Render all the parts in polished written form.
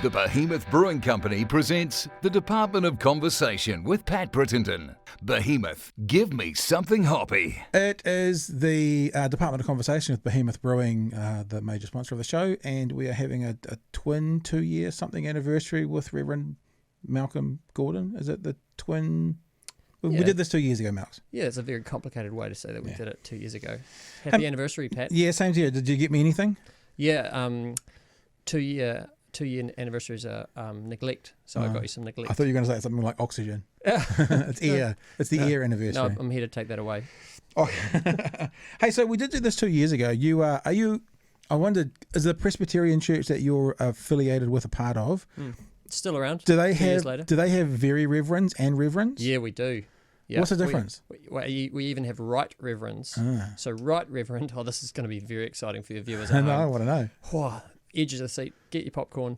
The Behemoth Brewing Company presents the Department of Conversation with Pat Brittenden. Behemoth, give me something hoppy. It is the Department of Conversation with Behemoth Brewing, the major sponsor of the show, and we are having a twin 2-year something anniversary with Reverend Malcom Gordon. Is it the twin? We did this 2 years ago, Malcs. Yeah, it's a very complicated way to say that we did it 2 years ago. Happy anniversary, Pat. Yeah, same to you. Did you get me anything? Yeah, 2 year anniversaries are neglect, so I got you some neglect. I thought you were going to say something like oxygen. It's air. It's the air anniversary. No, I'm here to take that away. Oh. Hey, so we did do this 2 years ago. I wondered, is the Presbyterian church that you're affiliated with a part of? Still around. Do they 2 years later. Do they have very reverends and reverends? Yeah, we do. Yeah. What's the difference? We even have right reverends. So right reverend, this is going to be very exciting for your viewers I at know, home. I want to know. Edge of the seat, get your popcorn.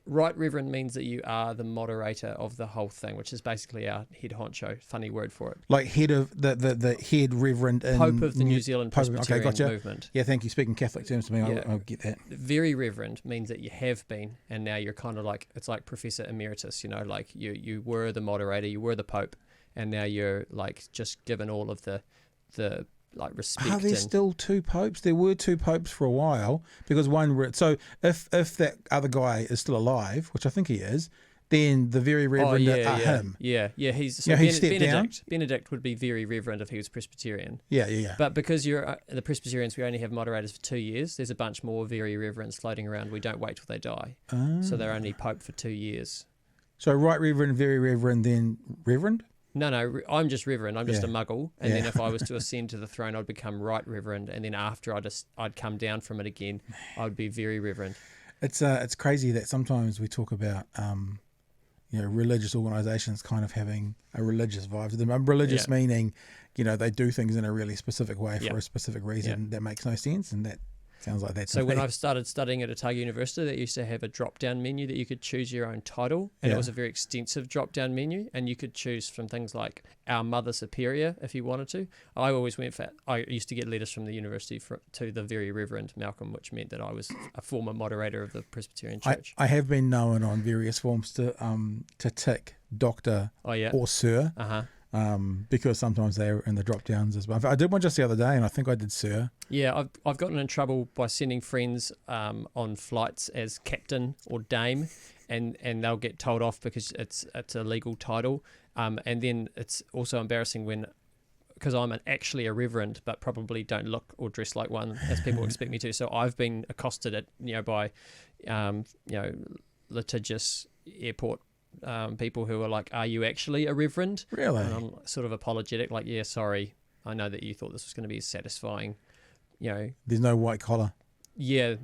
Right reverend means that you are the moderator of the whole thing, which is basically our head honcho, funny word for it. Like head of the head reverend in Pope of the New Zealand Presbyterian gotcha. movement. Yeah, thank you. Speaking Catholic terms to me, Yeah. I'll get that. Very reverend means that you have been, and now you're kind of like, it's like Professor Emeritus, like you were the moderator, you were the Pope, and now you're like just given all of the like respect. Are there still two popes? There were two popes for a while because one. So if that other guy is still alive, which I think he is, then the very reverend are him. Yeah. He's he stepped down. Benedict would be very reverend if he was Presbyterian. Yeah. But because you're the Presbyterians, we only have moderators for 2 years. There's a bunch more very reverends floating around. We don't wait till they die, so they're only Pope for 2 years. So right reverend, very reverend, then reverend. No, I'm just reverend. I'm just a muggle, and then if I was to ascend to the throne, I'd become right reverend, and then after I'd come down from it again, I'd be very reverend. It's crazy that sometimes we talk about religious organisations kind of having a religious vibe to them. Religious meaning, they do things in a really specific way for a specific reason that makes no sense, and that sounds like that. So when I started studying at Otago University, they used to have a drop-down menu that you could choose your own title, and it was a very extensive drop-down menu, and you could choose from things like Our Mother Superior if you wanted to. I used to get letters from the university to the Very Reverend Malcom, which meant that I was a former moderator of the Presbyterian Church. I have been known on various forms to tick Doctor or Sir. Because sometimes they're in the drop downs as well. I did one just the other day, and I think I did Sir. Yeah, I've gotten in trouble by sending friends on flights as Captain or Dame, and they'll get told off because it's a legal title. And then it's also embarrassing because I'm actually a reverend, but probably don't look or dress like one as people expect me to. So I've been accosted by litigious airport people who are like, are you actually a reverend? Really? And I'm sort of apologetic, like, yeah, sorry, I know that you thought this was going to be satisfying, There's no white collar. Yeah,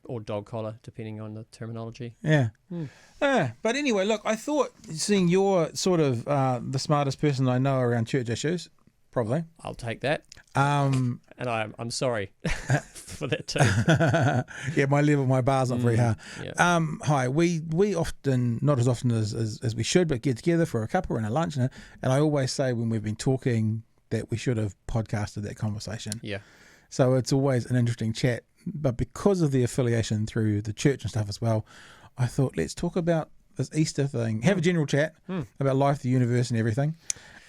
or dog collar, depending on the terminology. Yeah. But anyway, look, I thought seeing you're sort of the smartest person I know around church issues, probably. I'll take that. And I'm sorry for that too. Yeah, my bar's not very high. Yeah. Hi, we often, not as often as we should, but get together for a cuppa and a lunch, and I always say when we've been talking that we should have podcasted that conversation. Yeah. So it's always an interesting chat, but because of the affiliation through the church and stuff as well, I thought let's talk about this Easter thing, have a general chat about life, the universe, and everything.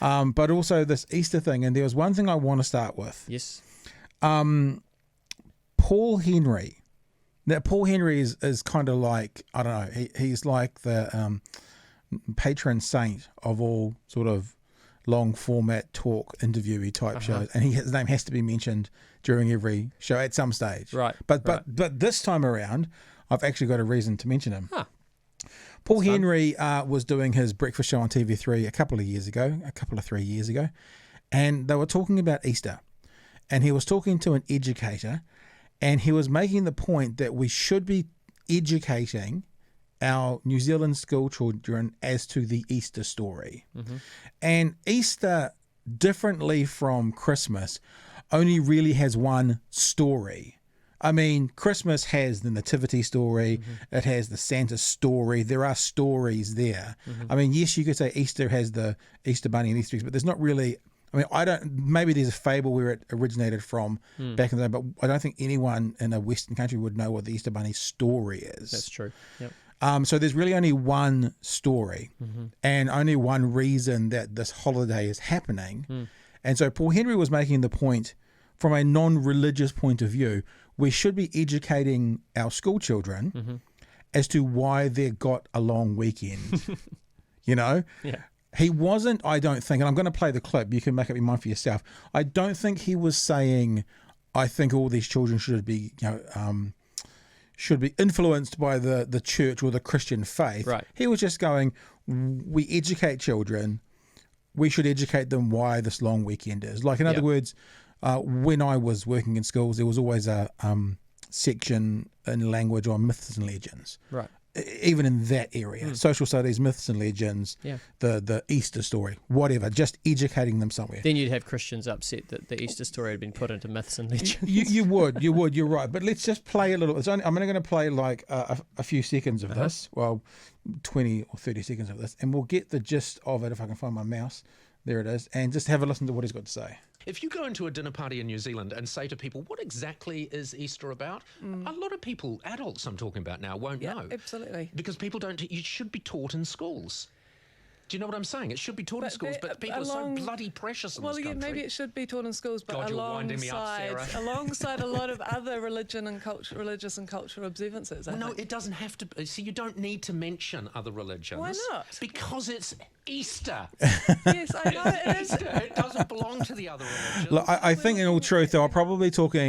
But also this Easter thing, and there was one thing I want to start with. Yes. Paul Henry. Now, Paul Henry is kind of like, I don't know, he's like the patron saint of all sort of long format talk interviewee type shows, and his name has to be mentioned during every show at some stage. Right. But this time around, I've actually got a reason to mention him. Huh. Paul Henry was doing his breakfast show on TV3 a couple of 3 years ago, and they were talking about Easter, and he was talking to an educator, and he was making the point that we should be educating our New Zealand school children as to the Easter story. And Easter, differently from Christmas, only really has one story. I mean, Christmas has the nativity story, it has the Santa story, there are stories there. I mean, yes, you could say Easter has the Easter Bunny and Easter eggs, but there's not really I mean, maybe there's a fable where it originated from back in the day, but I don't think anyone in a Western country would know what the Easter Bunny story is. That's true. Yep. So there's really only one story and only one reason that this holiday is happening. And so Paul Henry was making the point from a non-religious point of view, we should be educating our school children as to why they got a long weekend. Yeah. He wasn't, I don't think, and I'm going to play the clip, you can make up your mind for yourself. I don't think he was saying, I think all these children should be, should be influenced by the church or the Christian faith. Right. He was just going, we educate children, we should educate them why this long weekend is. Like, in other words, when I was working in schools, there was always a section in language on myths and legends. Right. Even in that area, social studies, myths and legends, the Easter story, whatever, just educating them somewhere. Then you'd have Christians upset that the Easter story had been put into myths and legends. You would, you're right. But let's just play a little. I'm only going to play like a few seconds of this, 20 or 30 seconds of this, and we'll get the gist of it if I can find my mouse. There it is. And just have a listen to what he's got to say. If you go into a dinner party in New Zealand and say to people, what exactly is Easter about? A lot of people, adults I'm talking about now, won't know. Absolutely. Because people don't, it should be taught in schools. Do you know what I'm saying? It should be taught in schools, but people are so bloody precious in this country. Maybe it should be taught in schools, but God, you're winding me up, Sarah. alongside a lot of other religious and cultural observances. No, it doesn't have to be. See, you don't need to mention other religions. Why not? Because it's Easter. Yes, I know it is. Easter. It doesn't belong to the other religions. Look, I think in all truth, they were probably talking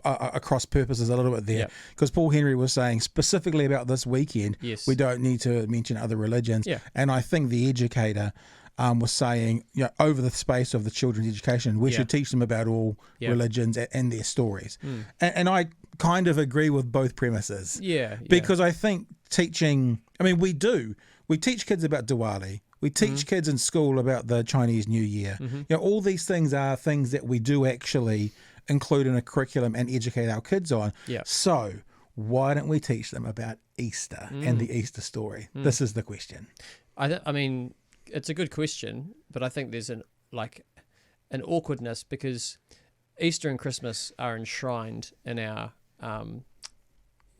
across purposes a little bit there, because Paul Henry was saying specifically about this weekend, we don't need to mention other religions. And I think the educator was saying, over the space of the children's education, we should teach them about all religions and their stories. And I kind of agree with both premises. Because I think teaching, we teach kids about Diwali. We teach kids in school about the Chinese New Year. All these things are things that we do actually include in a curriculum and educate our kids on. So why don't we teach them about Easter and the Easter story? This is the question. I mean, it's a good question, but I think there's an awkwardness because Easter and Christmas are enshrined in our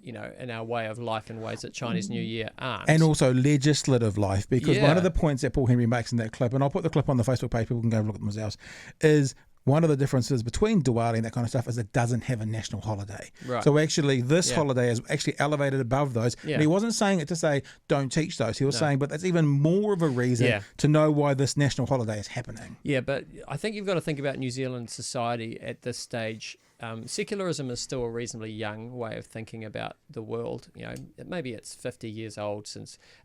in our way of life in ways that Chinese New Year aren't. And also legislative life, because one of the points that Paul Henry makes in that clip, and I'll put the clip on the Facebook page, people can go and look at themselves, is one of the differences between Diwali and that kind of stuff is it doesn't have a national holiday. Right. So actually this holiday is actually elevated above those. And he wasn't saying it to say don't teach those. He was saying, but that's even more of a reason to know why this national holiday is happening. Yeah, but I think you've got to think about New Zealand society at this stage. Secularism is still a reasonably young way of thinking about the world. Maybe it's 50 years old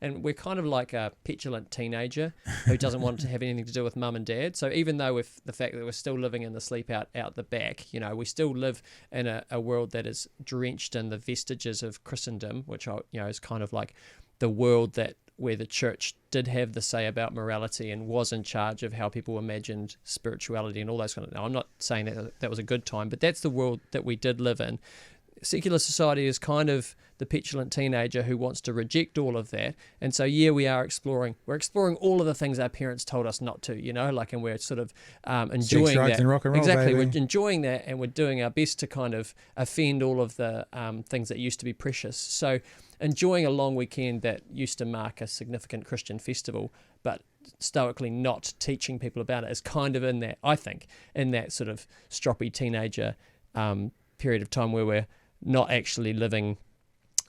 and we're kind of like a petulant teenager who doesn't want to have anything to do with mum and dad. So even though with the fact that we're still living in the sleep out the back, we still live in a world that is drenched in the vestiges of Christendom, which is kind of like the world where the church did have the say about morality and was in charge of how people imagined spirituality and all those kind of. Now, I'm not saying that was a good time, but that's the world that we did live in. Secular society is kind of the petulant teenager who wants to reject all of that, and so we're exploring all of the things our parents told us not to, and we're sort of enjoying Sex, drugs, that. And rock and roll, exactly, baby. we're enjoying that, and we're doing our best to kind of offend all of the things that used to be precious. So enjoying a long weekend that used to mark a significant Christian festival, but stoically not teaching people about it is kind of in that sort of stroppy teenager period of time where we're not actually living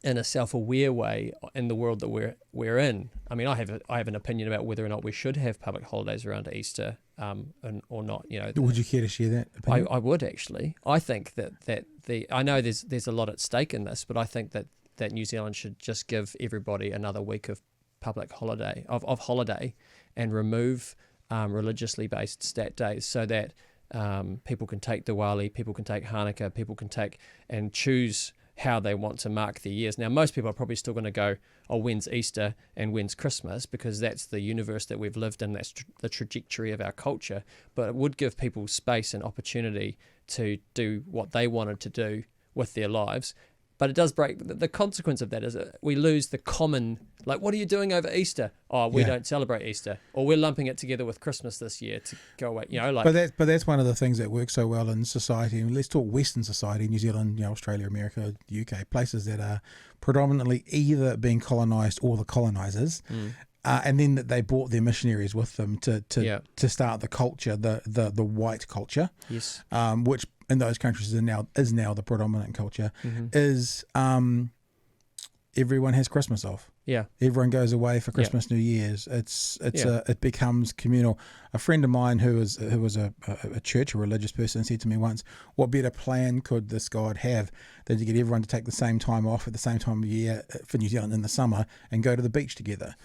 in a self-aware way in the world that we're in. I mean, I have an opinion about whether or not we should have public holidays around Easter or not. Would you care to share that opinion? I would actually. I think that I know there's a lot at stake in this, but I think that New Zealand should just give everybody another week of public holiday and remove religiously based stat days so that people can take Diwali, people can take Hanukkah, people can take and choose how they want to mark their years. Now, most people are probably still going to go, when's Easter and when's Christmas, because that's the universe that we've lived in, that's the trajectory of our culture. But it would give people space and opportunity to do what they wanted to do with their lives. But it does break, the consequence of that is we lose the common Like, what are you doing over Easter? Oh, we Yeah. don't celebrate Easter, or we're lumping it together with Christmas this year to go away. You know, like, But that's one of the things that works so well in society. And let's talk Western society, New Zealand, Australia, America, UK, places that are predominantly either being colonised or the colonisers, and then that they brought their missionaries with them to start the culture, the white culture, yes, which in those countries is now the predominant culture. Is everyone has Christmas off. yeah, Everyone goes away for Christmas, New Year's. It becomes communal. A friend of mine who was a church, a religious person, said to me once, "What better plan could this God have than to get everyone to take the same time off at the same time of year for New Zealand in the summer and go to the beach together?"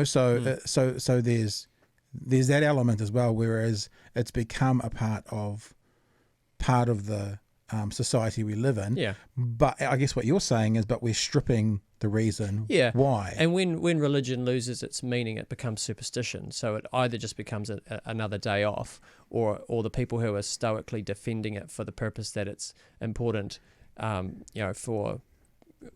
So there's that element as well. Whereas it's become a part of the society we live in. yeah. But I guess what you're saying is, but we're stripping the reason why. And when religion loses its meaning, it becomes superstition. So it either just becomes another day off, or the people who are stoically defending it for the purpose that it's important, for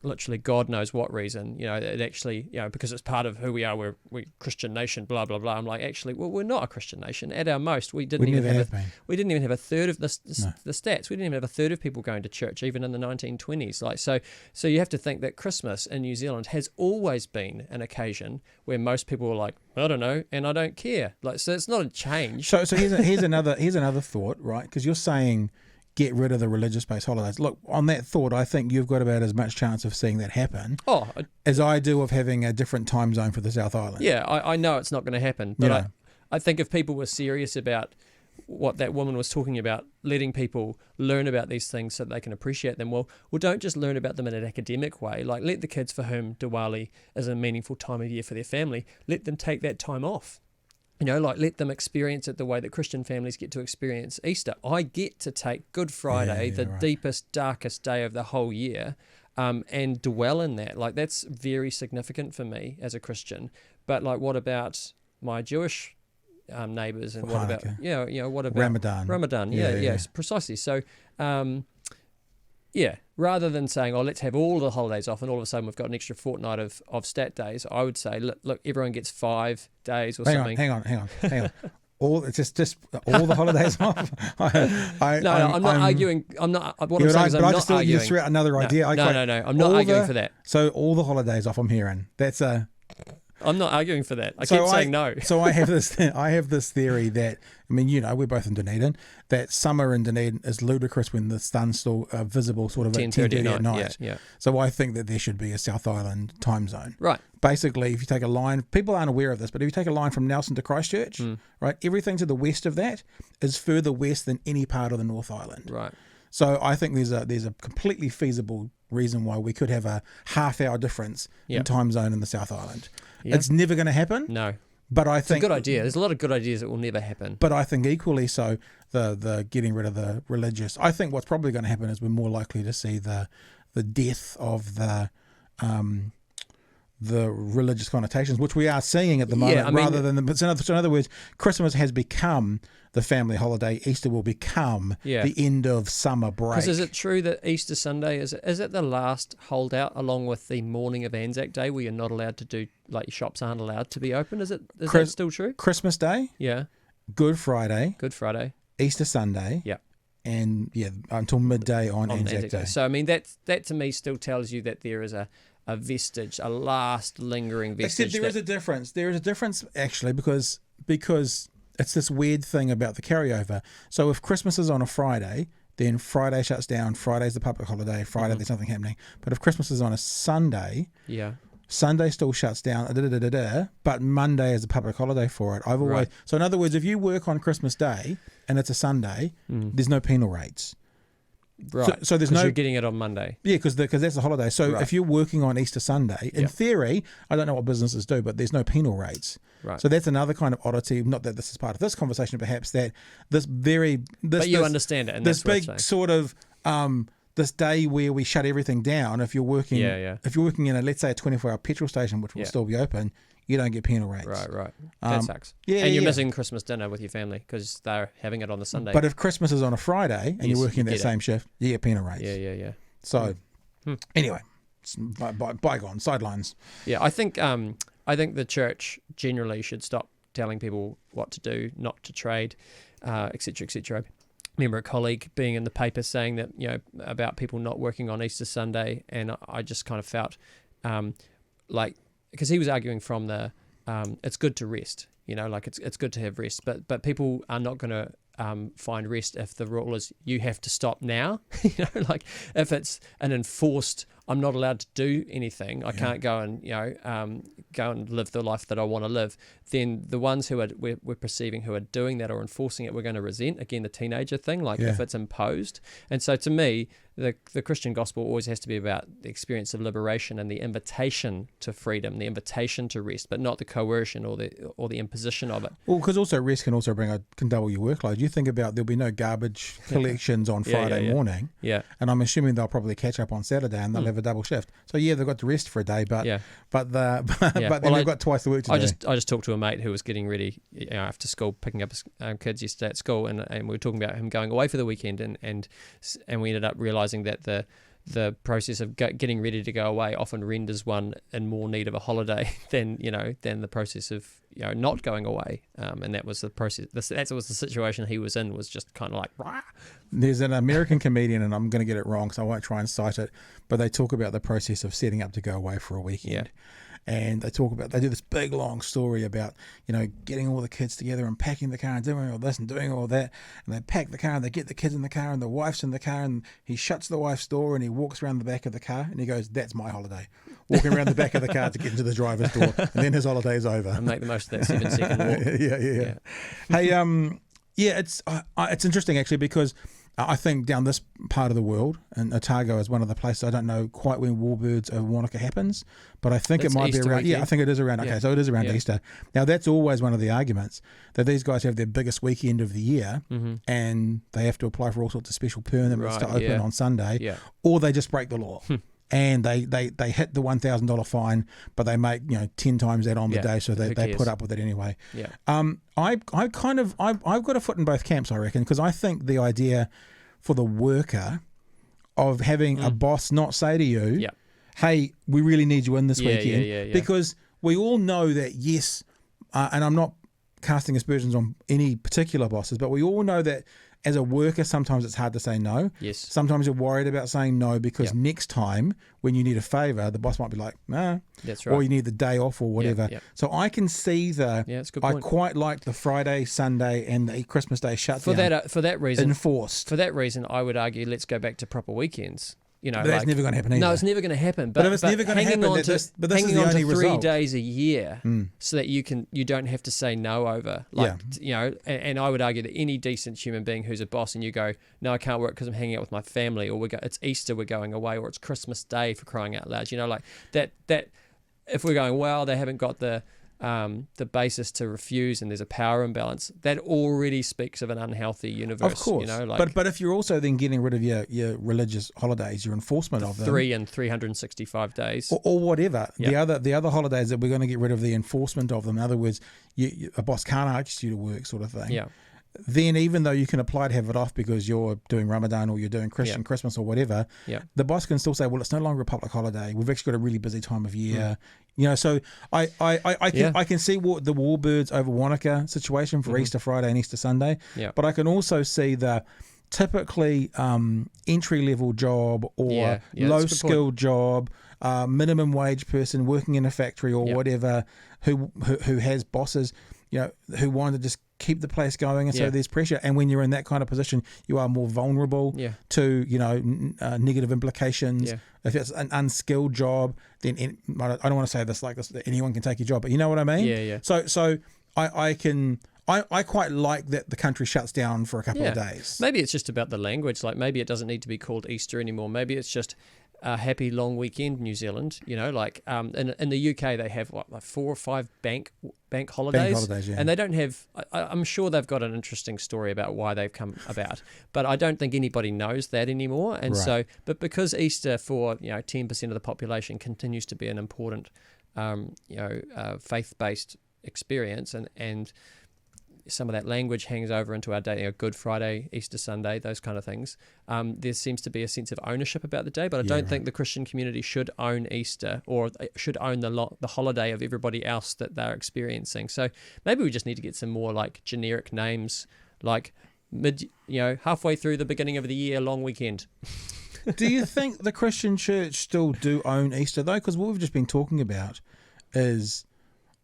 literally God knows what reason, it actually, because it's part of who we are, we're Christian nation, blah, blah, blah. I'm like, actually, well, we're not a Christian nation. At our most, we didn't even have a third of the stats. We didn't even have a third of people going to church, even in the 1920s. Like, so you have to think that Christmas in New Zealand has always been an occasion where most people were like, I don't know, and I don't care. Like, so it's not a change. So here's another thought, right? Because you're saying get rid of the religious-based holidays. Look, on that thought, I think you've got about as much chance of seeing that happen as I do of having a different time zone for the South Island. Yeah, I know it's not going to happen, but I think if people were serious about what that woman was talking about, letting people learn about these things so that they can appreciate them, well, don't just learn about them in an academic way. Like, let the kids for whom Diwali is a meaningful time of year for their family, let them take that time off. Let them experience it the way that Christian families get to experience Easter. I get to take Good Friday, deepest, darkest day of the whole year, and dwell in that. Like, that's very significant for me as a Christian. But, like, what about my Jewish neighbours, and what about, what about Ramadan? Yeah, precisely. So, rather than saying, let's have all the holidays off and all of a sudden we've got an extra fortnight of stat days, I would say, look, everyone gets 5 days or something. Hang on. All just all the holidays off. I'm not arguing. I'm not. What I'm saying is, I'm not arguing. You threw out another idea. No. I'm not arguing for that. So all the holidays off. I'm hearing that's a. I'm not arguing for that. I keep saying no. So I have this theory that, we're both in Dunedin, that summer in Dunedin is ludicrous when the sun's still visible sort of at 10:30 at night. Yeah. So I think that there should be a South Island time zone. Right. Basically, if you take a line, people aren't aware of this, but if you take a line from Nelson to Christchurch, right, everything to the west of that is further west than any part of the North Island. Right. So I think there's a completely feasible reason why we could have a half-hour difference in time zone in the South Island. Yep. It's never going to happen. No. But I think it's a good idea. There's a lot of good ideas that will never happen. But I think equally so, the getting rid of the religious. I think what's probably going to happen is we're more likely to see the death of the religious connotations, which we are seeing at the moment, rather than so in other words, Christmas has become the family holiday. Easter will become the end of summer break. Because is it true that Easter Sunday is it the last holdout, along with the morning of Anzac Day, where you're not allowed to do, like, your shops aren't allowed to be open? Is that still true? Christmas Day, Good Friday, Easter Sunday, and until midday on Anzac Day. So that to me still tells you that there is a vestige, a last lingering vestige. Except there is a difference. There is a difference, actually, because it's this weird thing about the carryover. So if Christmas is on a Friday, then Friday shuts down. Friday's the public holiday. Friday there's nothing happening. But if Christmas is on a Sunday, Sunday still shuts down. But Monday is a public holiday for it. So in other words, if you work on Christmas Day and it's a Sunday, there's no penal rates. Right. So there's no. You're getting it on Monday. Yeah, because that's the holiday. So if you're working on Easter Sunday, in theory, I don't know what businesses do, but there's no penal rates. Right. So that's another kind of oddity. Not that this is part of this conversation, perhaps that but you understand it. And this big sort of this day where we shut everything down. If you're working, if you're working in let's say a 24-hour petrol station, which will still be open, you don't get penal rates. Right. That sucks. And you're missing Christmas dinner with your family because they're having it on the Sunday. But if Christmas is on a Friday and you're working that same shift, you get penal rates. Yeah. So anyway. bygone sidelines. Yeah, I think the church generally should stop telling people what to do, not to trade, etc., etc. I remember a colleague being in the paper saying that, about people not working on Easter Sunday, and I just kind of felt because he was arguing from the it's good to rest, it's good to have rest, but people are not going to find rest if the rule is you have to stop now. If it's an enforced, I'm not allowed to do anything, I can't go and go and live the life that I want to live, then the ones who we're perceiving who are doing that or enforcing it, we're going to resent. Again, the teenager thing, if it's imposed. And so to me, the Christian gospel always has to be about the experience of liberation and the invitation to freedom, the invitation to rest, but not the coercion or the imposition of it. Well, because also rest can also can double your workload. You think about there'll be no garbage collections on Friday morning, and I'm assuming they'll probably catch up on Saturday and they'll have a double shift. So they've got to rest for a day, but then they've got twice the work to do. I just talked to a mate who was getting ready after school, picking up his kids yesterday at school, and we were talking about him going away for the weekend, and we ended up realising that the process of getting ready to go away often renders one in more need of a holiday than the process of not going away, and that was the process. That was the situation he was in, was just kind of like rah. There's an American comedian, and I'm going to get it wrong, so I won't try and cite it, but they talk about the process of setting up to go away for a weekend. And they do this big long story about, getting all the kids together and packing the car and doing all this and doing all that. And they pack the car and they get the kids in the car and the wife's in the car, and he shuts the wife's door and he walks around the back of the car and he goes, "That's my holiday." Walking around the back of the car to get into the driver's door, and then his holiday is over. And make the most of that 7-second walk. Hey, it's interesting actually, because I think down this part of the world, and Otago is one of the places, I don't know quite when Warbirds over Wanaka happens, but I think it might Easter be around. weekend. Yeah, I think it is around. Okay, so it is around Easter. Now that's always one of the arguments, that these guys have their biggest weekend of the year, and they have to apply for all sorts of special permits to open on Sunday, or they just break the law. And they hit the $1,000 fine, but they make 10 times that on the day, so they put up with it anyway. I've got a foot in both camps, I reckon, because I think the idea for the worker of having a boss not say to you, "Hey, we really need you in this weekend," because we all know that and I'm not casting aspersions on any particular bosses, but we all know that as a worker, sometimes it's hard to say no. Yes. Sometimes you're worried about saying no because next time when you need a favour, the boss might be like, "Nah." That's right. Or you need the day off or whatever. So I can see that's a good point. I quite like the Friday, Sunday, and the Christmas Day shutdown. For that reason, enforced. For that reason, I would argue let's go back to proper weekends. But that's never going to happen either. No, it's never going to happen. But if it's never going to happen, this is the hanging on only to 3 result. days a year, so that you don't have to say no over. And I would argue that any decent human being who's a boss and you go, "No, I can't work because I'm hanging out with my family," or it's Easter, we're going away, or it's Christmas Day, for crying out loud. That if we're going, well, they haven't got the basis to refuse, and there's a power imbalance, that already speaks of an unhealthy universe. Of course, but if you're also then getting rid of your religious holidays, your enforcement of them, 3 and 365 days, or whatever, the other holidays that we're going to get rid of the enforcement of them. In other words, a boss can't ask you to work, sort of thing. Then even though you can apply to have it off because you're doing Ramadan or you're doing Christian Christmas or whatever, the boss can still say, "Well, it's no longer a public holiday. We've actually got a really busy time of year." So I can see what the Warbirds over Wanaka situation for Easter Friday and Easter Sunday, but I can also see the typically entry-level job or low-skilled job, minimum wage person working in a factory or whatever, who has bosses, who want to just keep the place going, and so there's pressure. And when you're in that kind of position, you are more vulnerable to negative implications. If it's an unskilled job, then I don't want to say this like this, that anyone can take your job, but you know what I mean. So I quite like that the country shuts down for a couple of days. Maybe it's just about the language. Like maybe it doesn't need to be called Easter anymore. Maybe it's just a happy long weekend, New Zealand. In the UK they have like 4 or 5 bank holidays, and they don't have. I'm sure they've got an interesting story about why they've come about, but I don't think anybody knows that anymore. And so, but because Easter for 10% of the population continues to be an important faith-based experience, and some of that language hangs over into our day, you know, Good Friday, Easter Sunday, those kind of things. There seems to be a sense of ownership about the day, but I don't think the Christian community should own Easter or should own the holiday of everybody else that they're experiencing. So maybe we just need to get some more like generic names, like halfway through the beginning of the year, long weekend. Do you think the Christian church still do own Easter though? Because what we've just been talking about is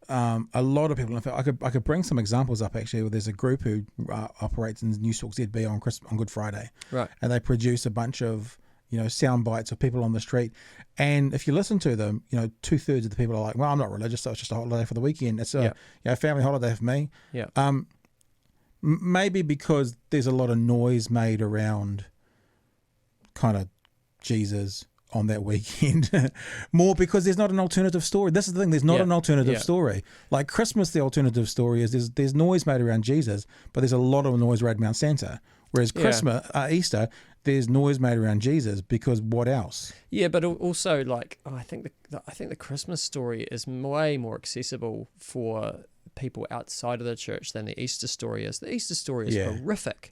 a lot of people. In fact, I could bring some examples up actually. Where there's a group who operates in New Talk ZB on Good Friday, right? And they produce a bunch of sound bites of people on the street. And if you listen to them, 2/3 of the people are like, "Well, I'm not religious, so it's just a holiday for the weekend. It's a family holiday for me." Yeah. Maybe because there's a lot of noise made around kind of Jesus on that weekend, more because there's not an alternative story. This is the thing, there's not an alternative story. Like Christmas, the alternative story is there's noise made around Jesus, but there's a lot of noise around Santa. Whereas Easter, there's noise made around Jesus because what else? Yeah, but also like I think the Christmas story is way more accessible for people outside of the church than the Easter story is. The Easter story is horrific.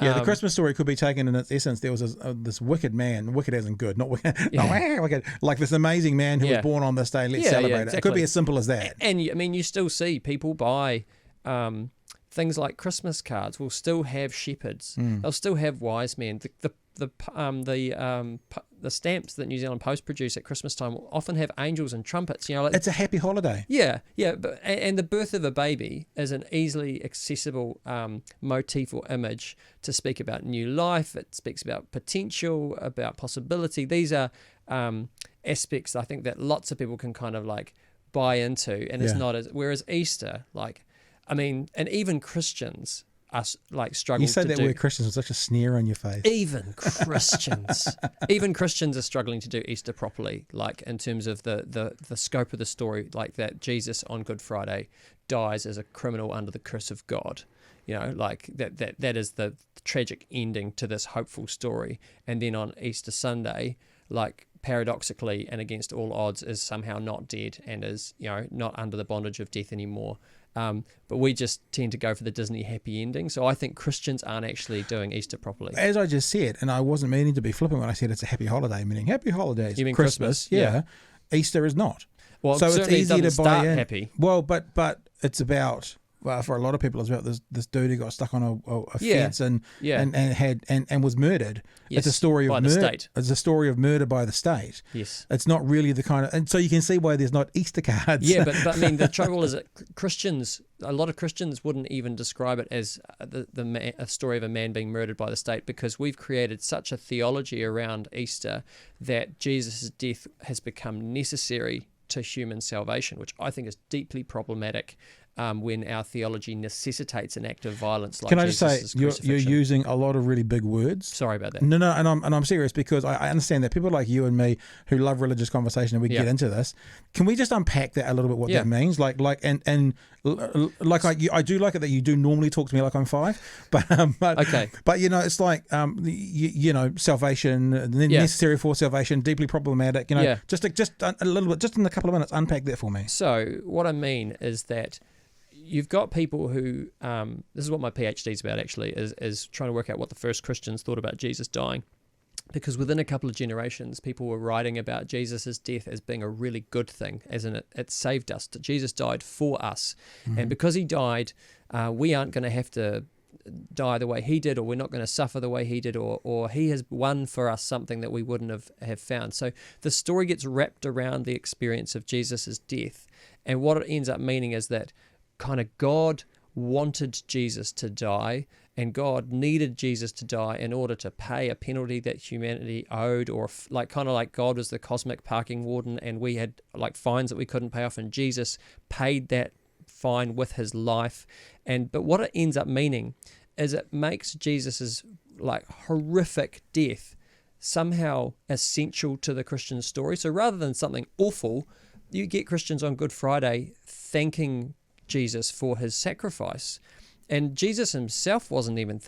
Yeah, the Christmas story could be taken in its essence. There was this wicked man, wicked as in good, not wicked, wicked, like this amazing man who was born on this day. Let's celebrate it. Exactly. It could be as simple as that. And I mean, you still see people buy things like Christmas cards. Will still have shepherds. They'll still have wise men. The stamps that New Zealand Post produce at Christmas time will often have angels and trumpets. It's a happy holiday. Yeah. But and the birth of a baby is an easily accessible motif or image to speak about new life. It speaks about potential, about possibility. These are aspects I think that lots of people can kind of like buy into, and it's not as. Whereas Easter, and even Christians are like struggling. You say that word Christians with such a sneer on your face. Even Christians are struggling to do Easter properly, like in terms of the scope of the story, like that Jesus on Good Friday dies as a criminal under the curse of God. Like that is the tragic ending to this hopeful story. And then on Easter Sunday, like paradoxically and against all odds, is somehow not dead and is not under the bondage of death anymore. But we just tend to go for the Disney happy ending. So I think Christians aren't actually doing Easter properly. As I just said, and I wasn't meaning to be flippant when I said it's a happy holiday, meaning happy holidays. You mean Christmas? Yeah. Easter is not. Well, so it's easy to buy in. Happy. Well, but it's about. Well, for a lot of people, it's about this dude who got stuck on a fence and was murdered. Yes, it's a story of the state. It's a story of murder by the state. Yes, it's not really the kind of, and so you can see why there's not Easter cards. Yeah, but I mean the trouble is that a lot of Christians wouldn't even describe it as a story of a man being murdered by the state, because we've created such a theology around Easter that Jesus' death has become necessary to human salvation, which I think is deeply problematic. When our theology necessitates an act of violence like Jesus' Can I just say, you're using a lot of really big words. Sorry about that. No, and I'm serious, because I understand that people like you and me who love religious conversation, and we get into this. Can we just unpack that a little bit, what that means? I do like it that you do normally talk to me like I'm 5, but okay. But it's like salvation, necessary for salvation, deeply problematic. Just a little bit, just in a couple of minutes, unpack that for me. So what I mean is that you've got people who, this is what my PhD is about actually, is trying to work out what the first Christians thought about Jesus dying. Because within a couple of generations, people were writing about Jesus' death as being a really good thing, as in it saved us. Jesus died for us. Mm-hmm. And because he died, we aren't going to have to die the way he did, or we're not going to suffer the way he did, or he has won for us something that we wouldn't have found. So the story gets wrapped around the experience of Jesus' death. And what it ends up meaning is that kind of God wanted Jesus to die, and God needed Jesus to die in order to pay a penalty that humanity owed, or kind of like God was the cosmic parking warden and we had like fines that we couldn't pay off, and Jesus paid that fine with his life. But what it ends up meaning is it makes Jesus's like horrific death somehow essential to the Christian story. So rather than something awful, you get Christians on Good Friday thanking Jesus for his sacrifice. And Jesus himself wasn't even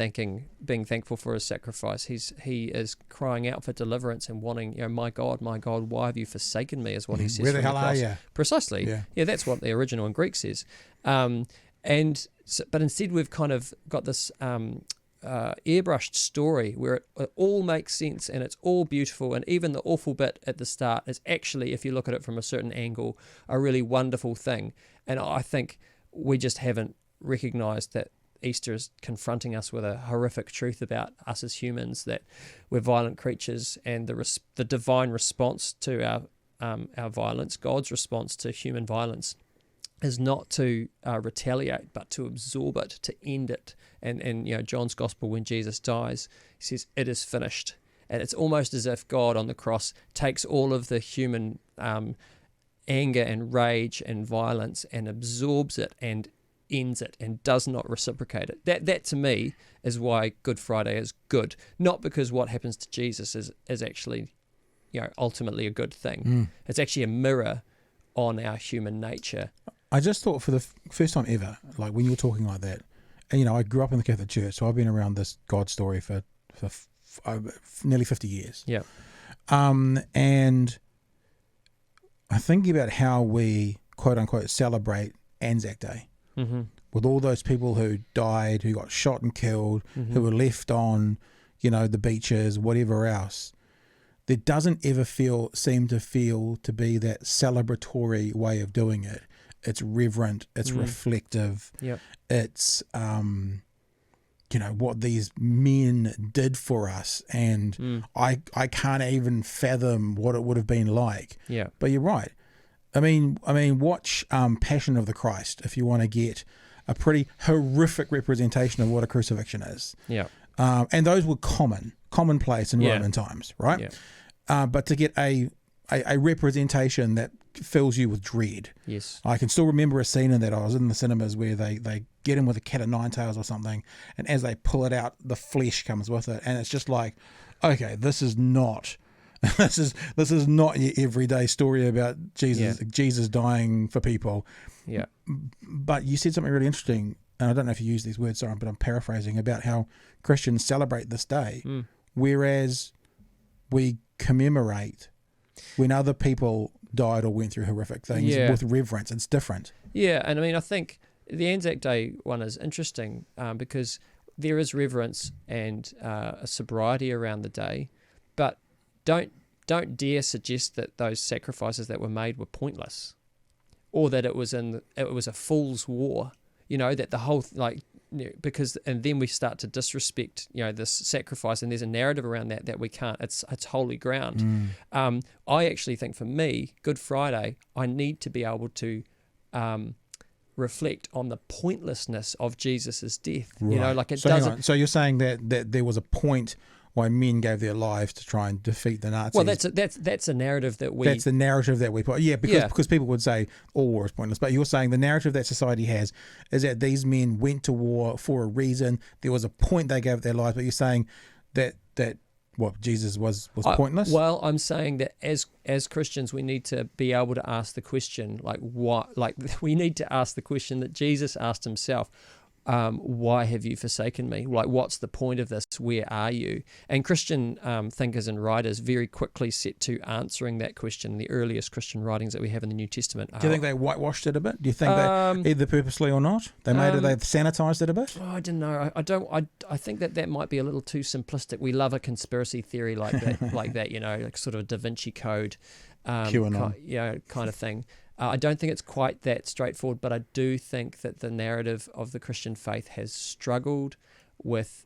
being thankful for his sacrifice. He is crying out for deliverance and wanting, my God, why have you forsaken me, is what he says. Where the hell are you? Precisely. Yeah, that's what the original in Greek says. And But instead we've kind of got this airbrushed story where it all makes sense and it's all beautiful, and even the awful bit at the start is actually, if you look at it from a certain angle, a really wonderful thing. And I think we just haven't recognised that Easter is confronting us with a horrific truth about us as humans, that we're violent creatures, and the divine response to our violence, God's response to human violence, is not to retaliate, but to absorb it, to end it. And John's Gospel, when Jesus dies, he says, "It is finished." And it's almost as if God on the cross takes all of the human anger and rage and violence and absorbs it and ends it and does not reciprocate it. That to me is why Good Friday is good, not because what happens to Jesus is actually ultimately a good thing. It's actually a mirror on our human nature. I just thought for the first time ever, like when you were talking like that, and I grew up in the Catholic Church, so I've been around this God story for nearly 50 years. Yeah. And I'm thinking about how we, quote unquote, celebrate Anzac Day. Mm-hmm. With all those people who died, who got shot and killed, who were left on, the beaches, whatever else. There doesn't ever seem to be that celebratory way of doing it. It's reverent, it's reflective, it's what these men did for us, and I can't even fathom what it would have been like. Yeah. But you're right. I mean, watch Passion of the Christ if you want to get a pretty horrific representation of what a crucifixion is. Yeah. And those were commonplace in Roman times, right? Yeah. But to get a representation that fills you with dread. Yes. I can still remember a scene in that. I was in the cinemas where they get him with a cat of nine tails or something, and as they pull it out, the flesh comes with it, and it's just like, okay, this is not this is not your everyday story about Jesus dying for people. Yeah. But you said something really interesting, and I don't know if you use these words, sorry, but I'm paraphrasing, about how Christians celebrate this day, whereas we commemorate when other people died or went through horrific things with reverence. It's different. Yeah, and I mean, I think the Anzac Day one is interesting because there is reverence and a sobriety around the day, but don't dare suggest that those sacrifices that were made were pointless, or that it was a fool's war. That the whole because and then we start to disrespect this sacrifice, and there's a narrative around that we can't. It's holy ground. I actually think for me, Good Friday, I need to be able to reflect on the pointlessness of Jesus's death. Right. So you're saying that there was a point why men gave their lives to try and defeat the Nazis. Well, that's a narrative that we... That's the narrative that we put... Yeah, because people would say all war is pointless. But you're saying the narrative that society has is that these men went to war for a reason. There was a point they gave their lives. But you're saying that Jesus was pointless? Well, I'm saying that as Christians, we need to be able to ask the question, we need to ask the question that Jesus asked himself. Why have you forsaken me? What's the point of this? Where are you? And Christian thinkers and writers very quickly set to answering that question. The earliest Christian writings that we have in the New Testament. Do you think they whitewashed it a bit? Do you think they either purposely or not? They made it. They sanitized it a bit. I don't know. I think that might be a little too simplistic. We love a conspiracy theory like that, like sort of a Da Vinci Code, QAnon, kind of thing. I don't think it's quite that straightforward, but I do think that the narrative of the Christian faith has struggled with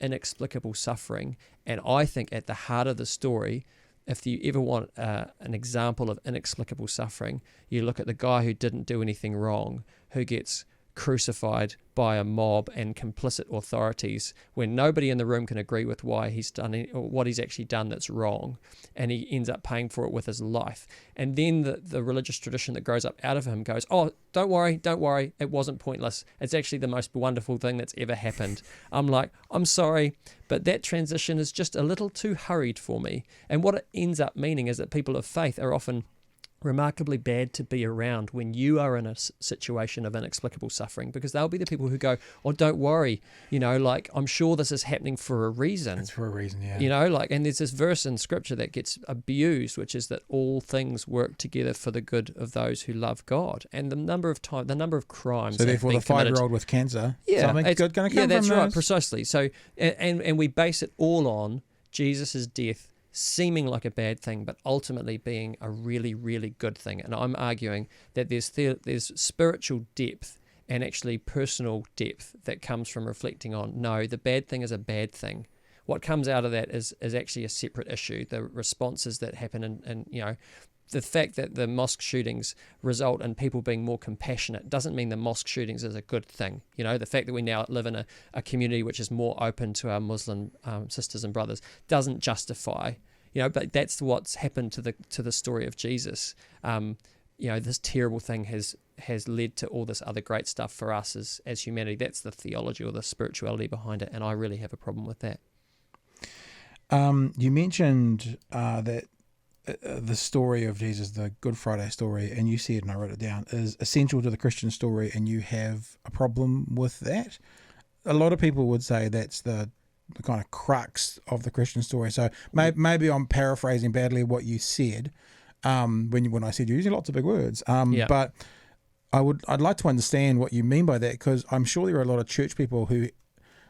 inexplicable suffering. And I think at the heart of the story, if you ever want an example of inexplicable suffering, you look at the guy who didn't do anything wrong, who gets crucified by a mob and complicit authorities when nobody in the room can agree with why he's done it, or what he's actually done that's wrong, and he ends up paying for it with his life. And then the religious tradition that grows up out of him goes, oh, don't worry, it wasn't pointless, it's actually the most wonderful thing that's ever happened. I'm like, I'm sorry, but that transition is just a little too hurried for me. And what it ends up meaning is that people of faith are often remarkably bad to be around when you are in a situation of inexplicable suffering, because they'll be the people who go, oh, don't worry, like, I'm sure this is happening for a reason. It's for a reason, yeah. And there's this verse in scripture that gets abused, which is that all things work together for the good of those who love God. And the number of crimes. So therefore, the 5-year-old with cancer, something good going to come from Yeah, that's right, those? precisely. So, and we base it all on Jesus' death seeming like a bad thing, but ultimately being a really, really good thing. And I'm arguing that there's spiritual depth and actually personal depth that comes from reflecting on, no, the bad thing is a bad thing. What comes out of that is actually a separate issue. The responses that happen and the fact that the mosque shootings result in people being more compassionate doesn't mean the mosque shootings is a good thing. The fact that we now live in a community which is more open to our Muslim sisters and brothers doesn't justify, but that's what's happened to the story of Jesus. This terrible thing has led to all this other great stuff for us as humanity. That's the theology or the spirituality behind it, and I really have a problem with that. You mentioned that the story of Jesus, the Good Friday story, and you said, and I wrote it down, is essential to the Christian story, and you have a problem with that. A lot of people would say that's the kind of crux of the Christian story. So maybe I'm paraphrasing badly what you said when I said you're using lots of big words. But I'd like to understand what you mean by that, because I'm sure there are a lot of church people who,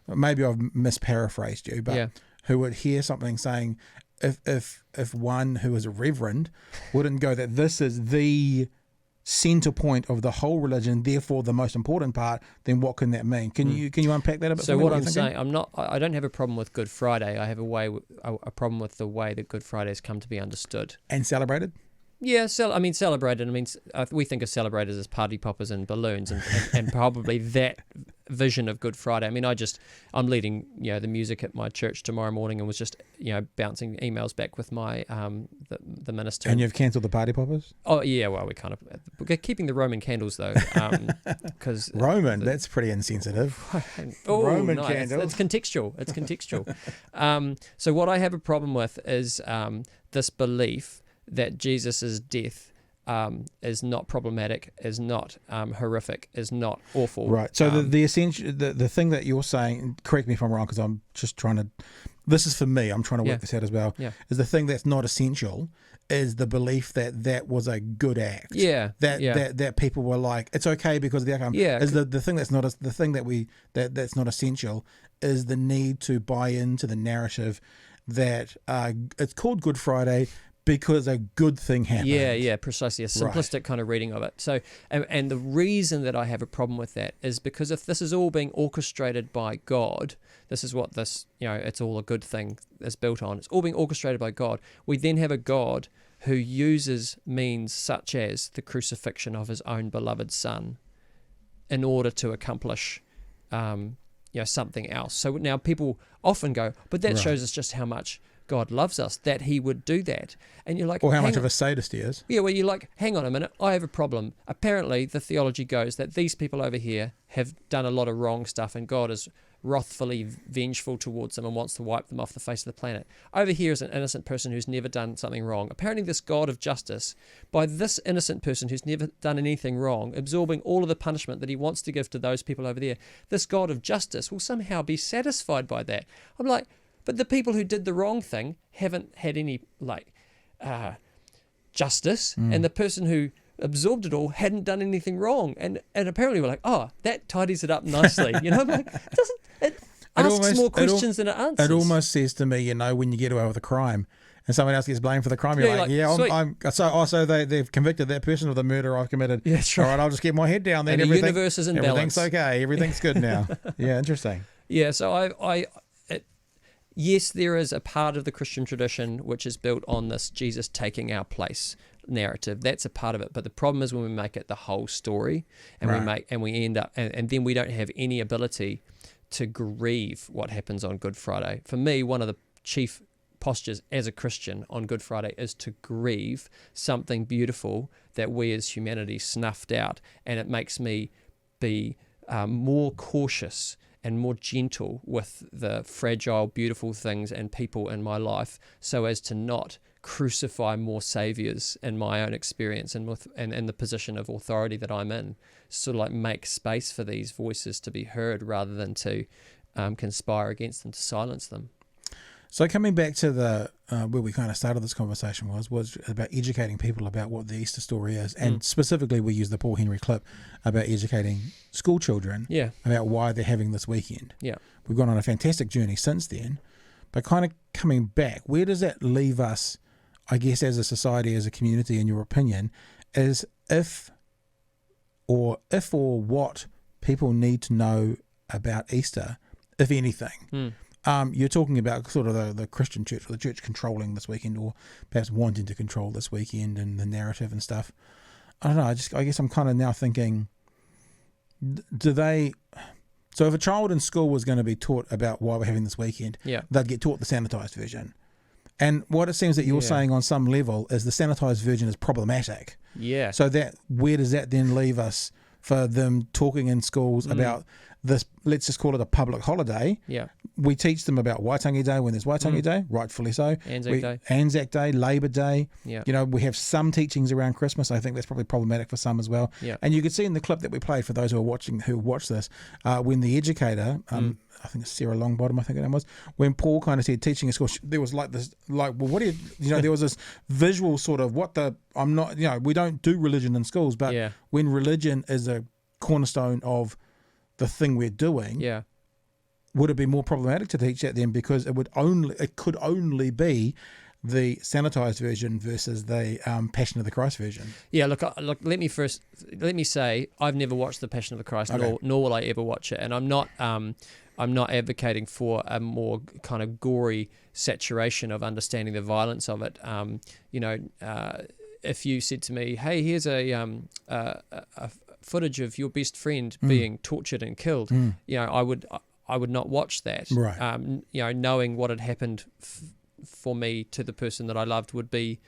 maybe I've misparaphrased you, but who would hear something saying, if one who is a reverend wouldn't go that this is the center point of the whole religion, therefore the most important part, then what can that mean? Can you unpack that a bit? So what I'm saying, I don't have a problem with Good Friday. I have a problem with the way that Good Friday has come to be understood and celebrated. Yeah, celebrated. We think of celebrators as party poppers and balloons, and probably that vision of Good Friday. I'm leading the music at my church tomorrow morning, and was just bouncing emails back with my the minister. And you've cancelled the party poppers? Oh yeah, well we're keeping the Roman candles though, because that's pretty insensitive. Roman candles. It's contextual. It's contextual. So what I have a problem with is this belief that Jesus' death is not problematic, is not horrific, is not awful. Right. So the essential, the thing that you're saying, correct me if I'm wrong, because I'm just trying to, this is for me, I'm trying to work this out as well, is the thing that's not essential is the belief that was a good act. That people were like, it's okay because of the outcome. Is the thing that's not the thing that's not essential is the need to buy into the narrative that it's called Good Friday because a good thing happened. Yeah, precisely. A simplistic kind of reading of it. So, and the reason that I have a problem with that is because if this is all being orchestrated by God, this is what this, it's all a good thing is built on. It's all being orchestrated by God. We then have a God who uses means such as the crucifixion of his own beloved son in order to accomplish something else. So now people often go, but that shows us just how much God loves us, that he would do that. And you're like, or how much of a sadist he is. Yeah, well, you're like, hang on a minute, I have a problem. Apparently, the theology goes that these people over here have done a lot of wrong stuff, and God is wrathfully vengeful towards them and wants to wipe them off the face of the planet. Over here is an innocent person who's never done something wrong. Apparently, this God of justice, by this innocent person who's never done anything wrong, absorbing all of the punishment that he wants to give to those people over there, this God of justice will somehow be satisfied by that. I'm like, but the people who did the wrong thing haven't had any justice, and the person who absorbed it all hadn't done anything wrong, and apparently we're like, oh, that tidies it up nicely. I'm like, it asks more questions than it answers. It almost says to me, when you get away with a crime and someone else gets blamed for the crime, you're so they've convicted that person of the murder I've committed. Yeah, that's right. All right, I'll just get my head down. Then and the universe is in balance. Everything's okay. Everything's good now. Yeah, interesting. Yeah, so yes, there is a part of the Christian tradition which is built on this Jesus taking our place narrative. That's a part of it. But the problem is when we make it the whole story, and we end up, and then we don't have any ability to grieve what happens on Good Friday. For me, one of the chief postures as a Christian on Good Friday is to grieve something beautiful that we as humanity snuffed out, and it makes me be more cautious and more gentle with the fragile, beautiful things and people in my life, so as to not crucify more saviors in my own experience and the position of authority that I'm in. Sort of like make space for these voices to be heard rather than to conspire against them, to silence them. So coming back to the where we kind of started this conversation was about educating people about what the Easter story is, and specifically we used the Paul Henry clip about educating school children about why they're having this weekend. Yeah, we've gone on a fantastic journey since then, but kind of coming back, where does that leave us, I guess, as a society, as a community, in your opinion, is if or what people need to know about Easter, if anything. You're talking about sort of the Christian church, or the church controlling this weekend, or perhaps wanting to control this weekend and the narrative and stuff. I don't know. I guess I'm kind of now thinking, so if a child in school was going to be taught about why we're having this weekend, they'd get taught the sanitized version. And what it seems that you're saying on some level is the sanitized version is problematic. Yeah. So where does that then leave us for them talking in schools about this, let's just call it a public holiday? Yeah. We teach them about Waitangi Day when there's Waitangi Day, rightfully so. Anzac Day, Labour Day. Yeah. You know, we have some teachings around Christmas. I think that's probably problematic for some as well. Yeah. And you could see in the clip that we played, for those who watched this, when the educator, I think it's Sarah Longbottom, I think her name was, when Paul kind of said teaching in school, there was like this, like, well, what do you know, there was this visual sort of we don't do religion in schools, but when religion is a cornerstone of the thing we're doing, would it be more problematic to teach that then, because it could only be the sanitized version versus the Passion of the Christ version? Yeah, look. Let me say, I've never watched the Passion of the Christ, nor will I ever watch it, and I'm not advocating for a more kind of gory saturation of understanding the violence of it. If you said to me, "Hey, here's a footage of your best friend being tortured and killed," I would not watch that. Right. Knowing what had happened for me to the person that I loved would be,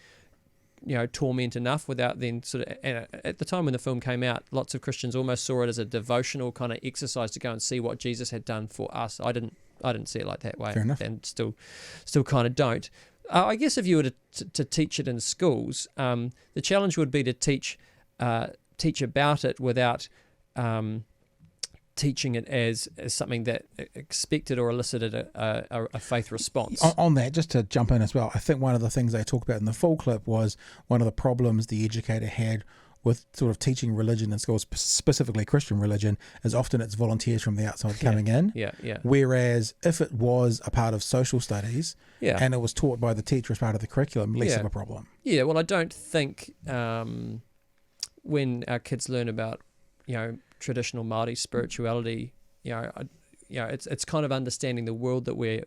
torment enough, without then sort of. And at the time when the film came out, lots of Christians almost saw it as a devotional kind of exercise to go and see what Jesus had done for us. I didn't see it like that way. Fair enough. And still kind of don't. I guess if you were to teach it in schools, the challenge would be to teach about it without teaching it as something that expected or elicited a faith response. On that, just to jump in as well, I think one of the things they talk about in the full clip was one of the problems the educator had with sort of teaching religion in schools, specifically Christian religion, is often it's volunteers from the outside coming in. Yeah. Whereas if it was a part of social studies and it was taught by the teacher as part of the curriculum, less of a problem. Yeah, well, I don't think when our kids learn about, traditional Māori spirituality, it's kind of understanding the world that we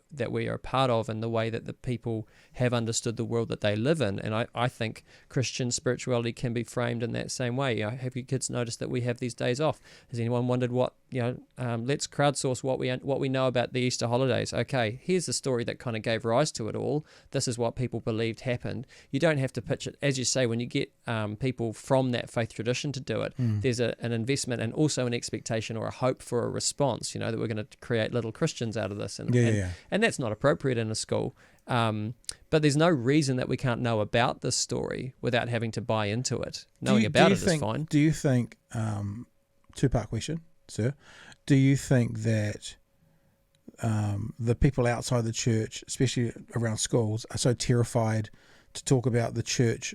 are a part of, and the way that the people have understood the world that they live in. And I think Christian spirituality can be framed in that same way. Have your kids noticed that we have these days off? Has anyone wondered what, let's crowdsource what we know about the Easter holidays. Okay, here's the story that kind of gave rise to it all. This is what people believed happened. You don't have to pitch it, as you say, when you get people from that faith tradition to do it, there's an investment and also an expectation or a hope for a response, that we're going to create little Christians out of this. And that's not appropriate in a school. But there's no reason that we can't know about this story without having to buy into it. Knowing about it is fine. Do you think, two-part question, sir, do you think that the people outside the church, especially around schools, are so terrified to talk about the church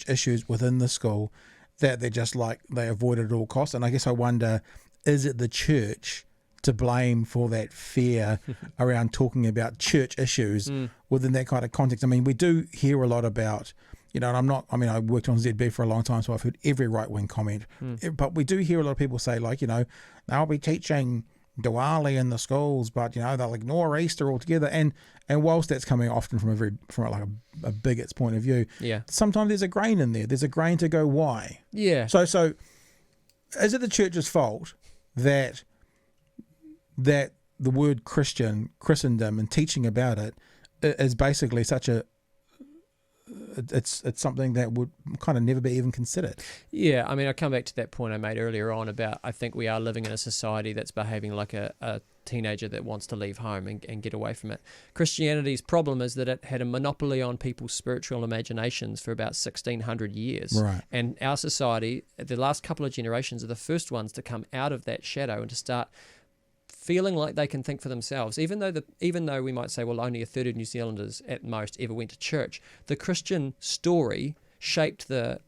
issues within the school that they're just like, they avoid it at all costs? And I guess I wonder, is it the church to blame for that fear around talking about church issues within that kind of context? I mean, we do hear a lot about, and I worked on ZB for a long time, so I've heard every right-wing comment, but we do hear a lot of people say, like, they'll be teaching Diwali in the schools, but, they'll ignore Easter altogether. And whilst that's coming often from a bigot's point of view, sometimes there's a grain in there. There's a grain to go, why? Yeah. So is it the church's fault that the word Christendom and teaching about it is basically it's something that would kind of never be even considered? Yeah, I mean, I come back to that point I made earlier on about, I think we are living in a society that's behaving like a teenager that wants to leave home and get away from it. Christianity's problem is that it had a monopoly on people's spiritual imaginations for about 1,600 years. Right. And our society, the last couple of generations, are the first ones to come out of that shadow and to start feeling like they can think for themselves. Even though we might say, well, only a third of New Zealanders at most ever went to church, the Christian story shaped the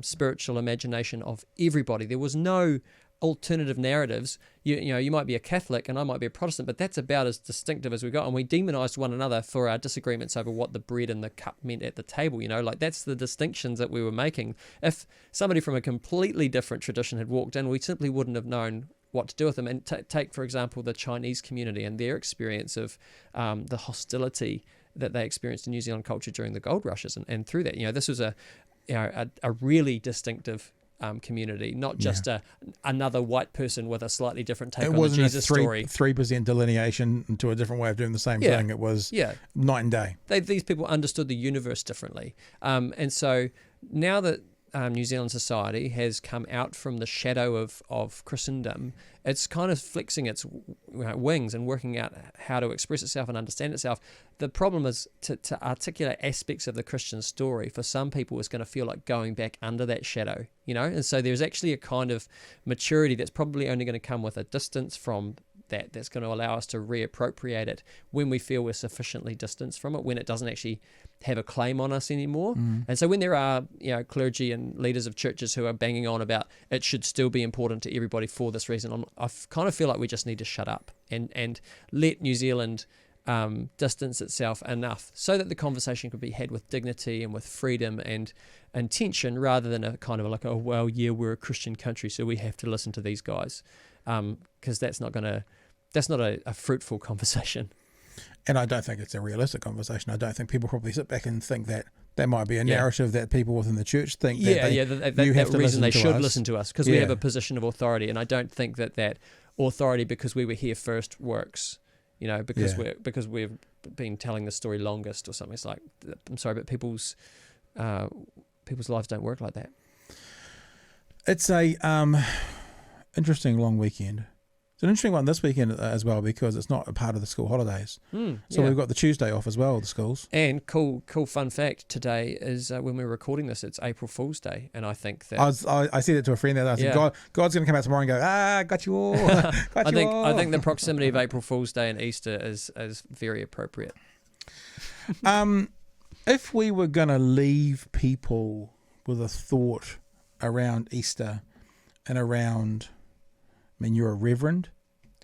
spiritual imagination of everybody. There was no alternative narratives. You might be a Catholic and I might be a Protestant, but that's about as distinctive as we got. And we demonized one another for our disagreements over what the bread and the cup meant at the table. Like that's the distinctions that we were making. If somebody from a completely different tradition had walked in, we simply wouldn't have known what to do with them. And take, for example, the Chinese community and their experience of the hostility that they experienced in New Zealand culture during the gold rushes. And through that, this was a really distinctive community, not just another white person with a slightly different take on the Jesus story. It wasn't a 3% delineation into a different way of doing the same thing. It was night and day. These people understood the universe differently. And so now that New Zealand society has come out from the shadow of Christendom, it's kind of flexing its wings and working out how to express itself and understand itself. The problem is to articulate aspects of the Christian story for some people is going to feel like going back under that shadow, and so there's actually a kind of maturity that's probably only going to come with a distance from that's going to allow us to reappropriate it when we feel we're sufficiently distanced from it, when it doesn't actually have a claim on us anymore. And so when there are clergy and leaders of churches who are banging on about it should still be important to everybody for this reason, I kind of feel like we just need to shut up and let New Zealand distance itself enough so that the conversation could be had with dignity and with freedom and intention, rather than a kind of like, oh well, yeah, we're a Christian country so we have to listen to these guys, because that's not a fruitful conversation. And I don't think it's a realistic conversation. I don't think people probably sit back and think that might be a narrative that people within the church think that they should listen to us because we have a position of authority. And I don't think that authority because we were here first works. Because we've been telling the story longest or something. It's like, I'm sorry, but people's lives don't work like that. It's a interesting long weekend. It's an interesting one this weekend as well because it's not a part of the school holidays. So we've got the Tuesday off as well, the schools. And cool fun fact today is when we're recording this, it's April Fool's Day, and I think that I said it to a friend that I said, God's going to come out tomorrow and go, got you all. I think the proximity of April Fool's Day and Easter is very appropriate. If we were going to leave people with a thought around Easter and around, you're a reverend,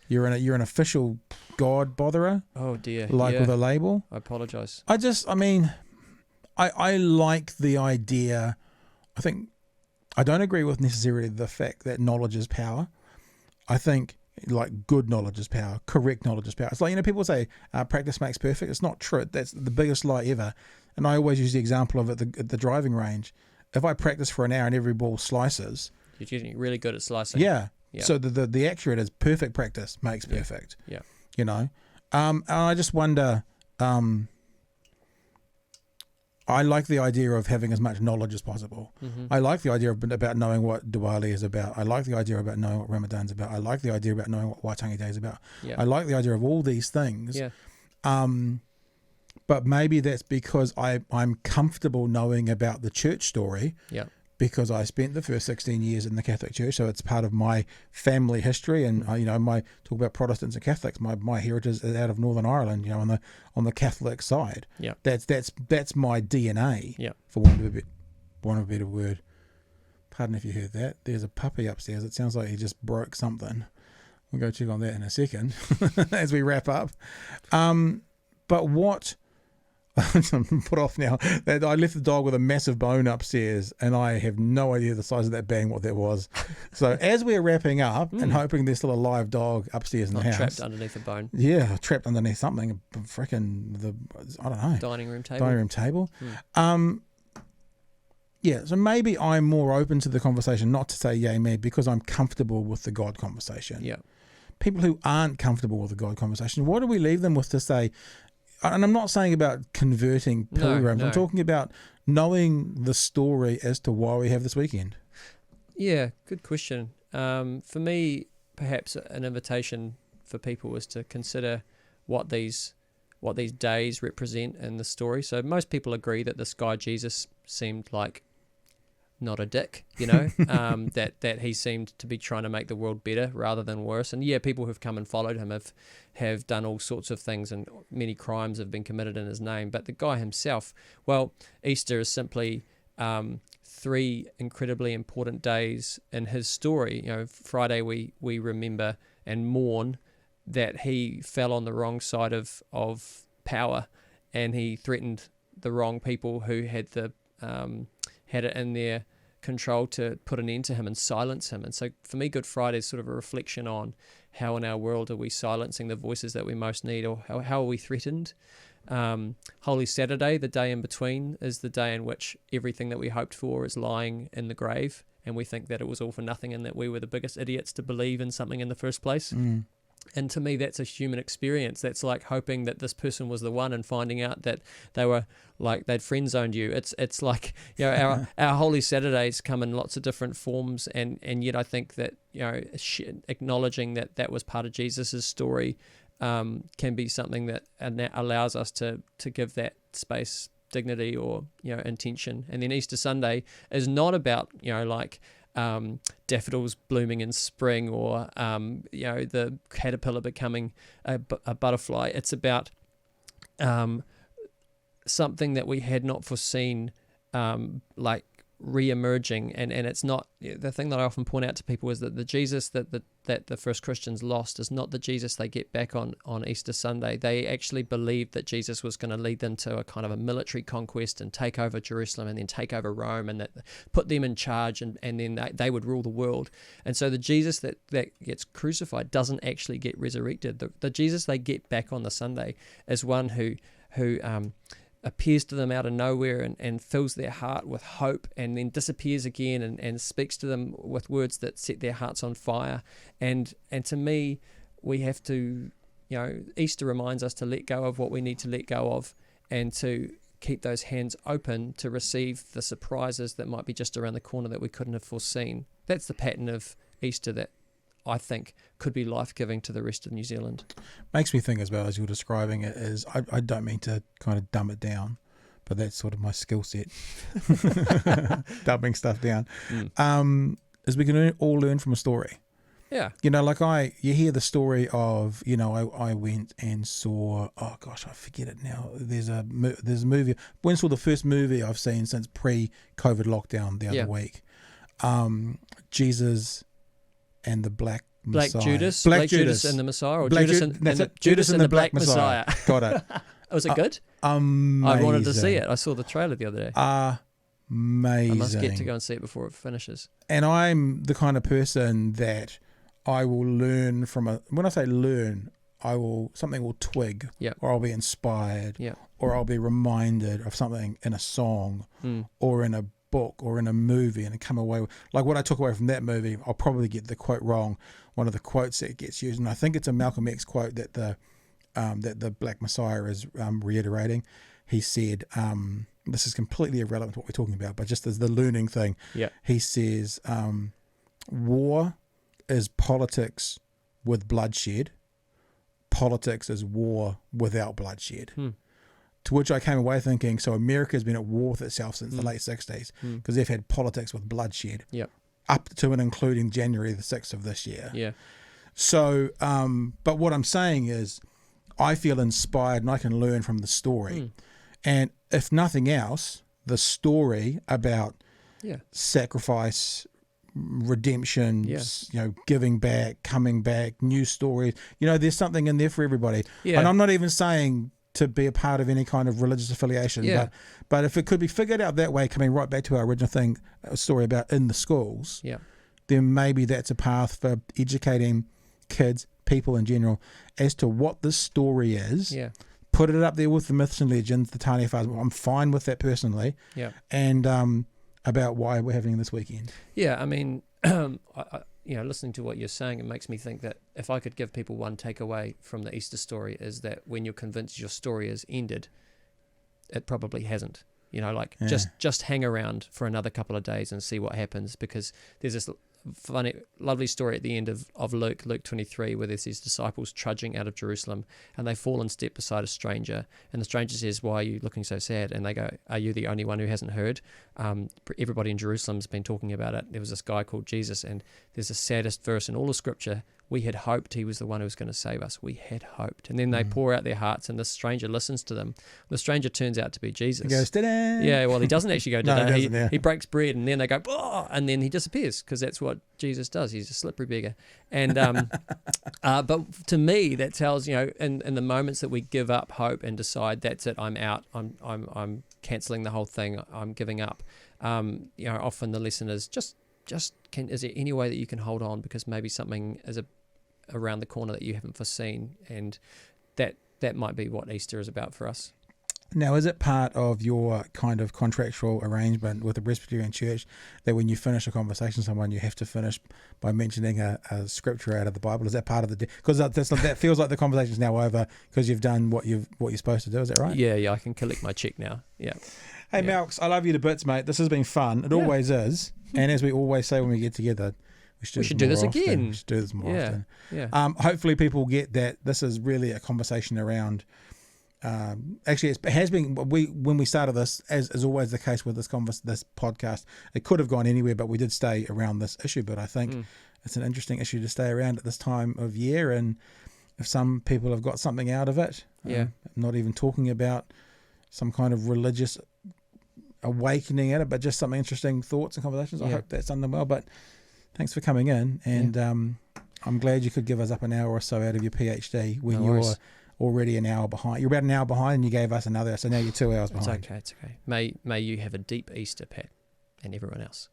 you're an official God botherer. Oh dear. With a label. I apologise. I like the idea. I think I don't agree with necessarily the fact that knowledge is power. I think good knowledge is power, correct knowledge is power. It's like, people say practice makes perfect. It's not true. That's the biggest lie ever. And I always use the example of it at the driving range. If I practice for an hour and every ball slices, you're getting really good at slicing. Yeah. So the accurate is perfect practice makes perfect. Yeah. And I just wonder, I like the idea of having as much knowledge as possible. Mm-hmm. I like the idea about knowing what Diwali is about. I like the idea about knowing what Ramadan's about. I like the idea about knowing what Waitangi Day is about. Yeah. I like the idea of all these things. Yeah. But maybe that's because I'm comfortable knowing about the church story. Yeah. Because I spent the first 16 years in the Catholic Church, so it's part of my family history. And my talk about Protestants and Catholics. My heritage is out of Northern Ireland. On the Catholic side. Yeah, that's my DNA. Yeah, for want of a better word. Pardon if you heard that. There's a puppy upstairs. It sounds like he just broke something. We'll go check on that in a second as we wrap up. But what? I'm put off now that I left the dog with a massive bone upstairs and I have no idea the size of that bang, what that was. So as we're wrapping up and hoping there's still a live dog upstairs in the house. Trapped underneath a bone. Yeah, trapped underneath something. Freaking I don't know. Dining room table. Yeah, so maybe I'm more open to the conversation, not to say yay me, because I'm comfortable with the God conversation. Yeah. People who aren't comfortable with the God conversation, what do we leave them with to say? And I'm not saying about converting pilgrims. No. I'm talking about knowing the story as to why we have this weekend. Yeah, good question. For me, perhaps an invitation for people is to consider what these days represent in the story. So most people agree that this guy Jesus seemed like not a dick, that he seemed to be trying to make the world better rather than worse. And yeah, people who've come and followed him have done all sorts of things, and many crimes have been committed in his name. But the guy himself, well, Easter is simply 3 incredibly important days in his story. Friday we remember and mourn that he fell on the wrong side of power, and he threatened the wrong people who had it in their control to put an end to him and silence him. And so for me, Good Friday is sort of a reflection on how in our world are we silencing the voices that we most need, or how are we threatened. Holy Saturday, the day in between, is the day in which everything that we hoped for is lying in the grave, and we think that it was all for nothing and that we were the biggest idiots to believe in something in the first place. And to me, that's a human experience. That's like hoping that this person was the one and finding out that they were like they'd friend zoned you. It's like, our Holy Saturdays come in lots of different forms, and yet I think that acknowledging that was part of Jesus's story can be something that allows us to give that space dignity or intention. And then Easter Sunday is not about daffodils blooming in spring, or the caterpillar becoming a butterfly. It's about something that we had not foreseen, like re-emerging, and it's not the thing that I often point out to people is that the Jesus that the first Christians lost is not the Jesus they get back on Easter Sunday. They actually believed that Jesus was going to lead them to a kind of a military conquest and take over Jerusalem and then take over Rome, and that put them in charge, and then they would rule the world. And so the Jesus that gets crucified doesn't actually get resurrected. The Jesus they get back on the Sunday is one who appears to them out of nowhere and fills their heart with hope, and then disappears again and speaks to them with words that set their hearts on fire. And to me, we have to, Easter reminds us to let go of what we need to let go of, and to keep those hands open to receive the surprises that might be just around the corner that we couldn't have foreseen. That's the pattern of Easter that I think could be life-giving to the rest of New Zealand. Makes me think as well, as you're describing it, is I don't mean to kind of dumb it down, but that's sort of my skill set, dumbing stuff down. Is we can all learn from a story. Yeah. You hear the story of, I went and saw, oh gosh, I forget it now. There's a movie. Went and saw the first movie I've seen since pre-COVID lockdown the other week. Jesus and the Black Messiah. Judas and the Messiah, or Judas and the Black Messiah. Got it. Was it good? Amazing. I wanted to see it. I saw the trailer the other day. Amazing. I must get to go and see it before it finishes. And I'm the kind of person that I will learn from when I say learn, something will twig, or I'll be inspired, or I'll be reminded of something in a song, or in a book, or in a movie, and come away with, like what I took away from that movie. I'll probably get the quote wrong. One of the quotes that gets used, and I think it's a Malcolm X quote that the Black Messiah is reiterating. He said, this is completely irrelevant to what we're talking about, but just as the learning thing, he says, war is politics with bloodshed. Politics is war without bloodshed. To which I came away thinking, so America's been at war with itself since the late 60s, because they've had politics with bloodshed up to and including January the 6th of this year. So, but what I'm saying is I feel inspired and I can learn from the story. And if nothing else, the story about sacrifice, redemption, giving back, coming back, new stories, there's something in there for everybody. And I'm not even saying to be a part of any kind of religious affiliation, but if it could be figured out that way, coming right back to our original story about in the schools, then maybe that's a path for educating kids, people in general, as to what this story is. Put it up there with the myths and legends, the Tani Whātua. I'm fine with that personally. And about why we're having this weekend. I mean, listening to what you're saying, it makes me think that if I could give people one takeaway from the Easter story, is that when you're convinced your story is ended, it probably hasn't. Just hang around for another couple of days and see what happens, because there's this funny, lovely story at the end of Luke 23, where there's these disciples trudging out of Jerusalem, and they fall and step beside a stranger, and the stranger says, "Why are you looking so sad?" And they go, "Are you the only one who hasn't heard? Everybody in Jerusalem's been talking about it. There was this guy called Jesus, and there's the saddest verse in all of Scripture. We had hoped he was the one who was going to save us. We had hoped." And then they pour out their hearts, and this stranger listens to them. The stranger turns out to be Jesus. He goes, "Ta-da!" Yeah, well, he doesn't actually go, "Ta-da." No, he doesn't, He breaks bread, and then they go, "Oh," and then he disappears, because that's what Jesus does. He's a slippery beggar. And but to me, that tells, in the moments that we give up hope and decide, that's it, I'm out, I'm cancelling the whole thing, I'm giving up. Often the lesson is just is there any way that you can hold on, because maybe something is around the corner that you haven't foreseen, and that might be what Easter is about for us. Now, is it part of your kind of contractual arrangement with the Presbyterian Church that when you finish a conversation with someone, you have to finish by mentioning a scripture out of the Bible? Is that part of the because that feels like the conversation's now over because you've done what you're supposed to do? Is that right? Yeah, I can collect my check now. Yeah. Hey, Yeah. Malcs, I love you to bits, mate. This has been fun. It always is. And as we always say when we get together, we should do this again. We should do this more often. Yeah. Hopefully people get that this is really a conversation around. Actually, it has been. When we started this, as is always the case with this podcast, it could have gone anywhere, but we did stay around this issue. But I think it's an interesting issue to stay around at this time of year, and if some people have got something out of it, not even talking about some kind of religious awakening at it, but just some interesting thoughts and conversations. I hope that's done them well. But thanks for coming in, and I'm glad you could give us up an hour or so out of your PhD when you're already an hour behind. You're about an hour behind, and you gave us another, so now you're 2 hours behind. It's okay. May you have a deep Easter, Pat, and everyone else.